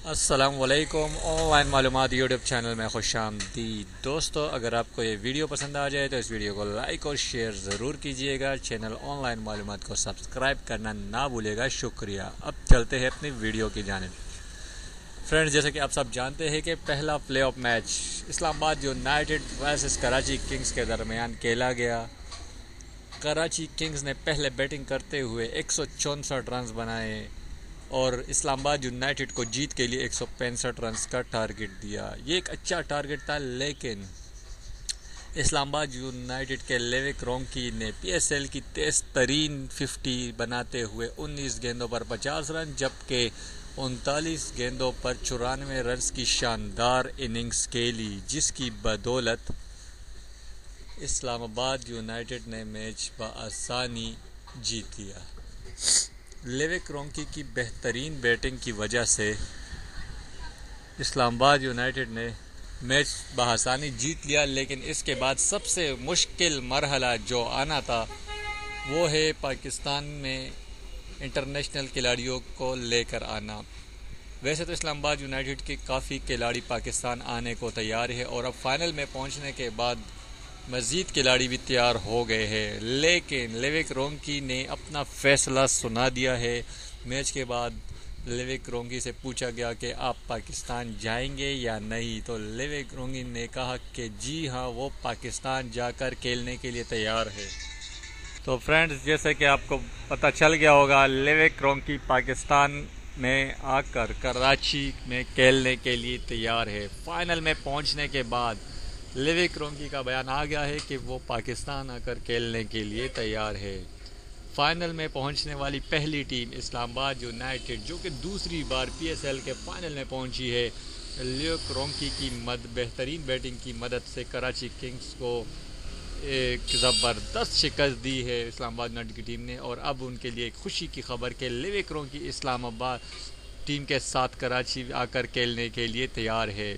अस्सलामुअलैकुम। ऑनलाइन मालूमात YouTube channel में खुशामदीद। दोस्तों, अगर आपको ये वीडियो पसंद आ जाए तो इस वीडियो को लाइक और शेयर ज़रूर कीजिएगा। चैनल ऑनलाइन मालूमात को सब्सक्राइब करना ना भूलिएगा। शुक्रिया। अब चलते हैं अपनी वीडियो की जानिब। फ्रेंड्स, जैसे कि आप सब जानते हैं कि पहला playoff match Islamabad United versus Karachi Kings के दरमियान खेला गया। कराची किंग्स ने पहले बैटिंग करते हुए 164 रन बनाए और इस्लामाबाद यूनाइटेड को जीत के लिए 165 रन का टारगेट दिया। ये एक अच्छा टारगेट था, लेकिन इस्लामाबाद यूनाइटेड के लेविक रोंकी ने पीएसएल की तेज तरीन 50 बनाते हुए 19 गेंदों पर 50 रन, जबकि 39 गेंदों पर 94 रन की शानदार इनिंग्स खेली, जिसकी बदौलत इस्लामाबाद यूनाइटेड ने मैच बआसानी जीत लिया। लेविक रोंकी की बेहतरीन बैटिंग की वजह से इस्लामाबाद यूनाइटेड ने मैच बआसानी जीत लिया, लेकिन इसके बाद सबसे मुश्किल मरहला जो आना था वो है पाकिस्तान में इंटरनेशनल खिलाड़ियों को लेकर आना। वैसे तो इस्लामाबाद यूनाइटेड के काफ़ी खिलाड़ी पाकिस्तान आने को तैयार है और अब फाइनल में पहुंचने के बाद मज़ीद खिलाड़ी भी तैयार हो गए हैं, लेकिन लेविक रोंकी ने अपना फ़ैसला सुना दिया है। मैच के बाद लेविक रोंकी से पूछा गया कि आप पाकिस्तान जाएंगे या नहीं, तो लेविक रोंकी ने कहा कि जी हाँ, वो पाकिस्तान जाकर खेलने के लिए तैयार है। तो फ्रेंड्स, जैसे कि आपको पता चल गया होगा, लेविक रोंकी पाकिस्तान में आकर कराची में खेलने के लिए तैयार है। फाइनल में पहुंचने के बाद लेविक रोंकी का बयान आ गया है कि वो पाकिस्तान आकर खेलने के लिए तैयार है। फाइनल में पहुंचने वाली पहली टीम इस्लामाबाद यूनाइटेड, जो कि दूसरी बार पीएसएल के फाइनल में पहुंची है, लेविक रोंकी की बेहतरीन बैटिंग की मदद से कराची किंग्स को एक ज़बरदस्त शिकस्त दी है इस्लामाबाद यूनाइटेड की टीम ने। और अब उनके लिए एक खुशी की खबर कि लेविक रोंकी इस्लामाबाद टीम के साथ कराची आकर खेलने के लिए तैयार है।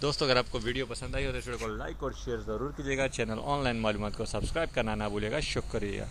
दोस्तों, अगर आपको वीडियो पसंद आई हो तो इस वीडियो को लाइक और शेयर ज़रूर कीजिएगा। चैनल ऑनलाइन मालूमात को सब्सक्राइब करना ना भूलिएगा। शुक्रिया।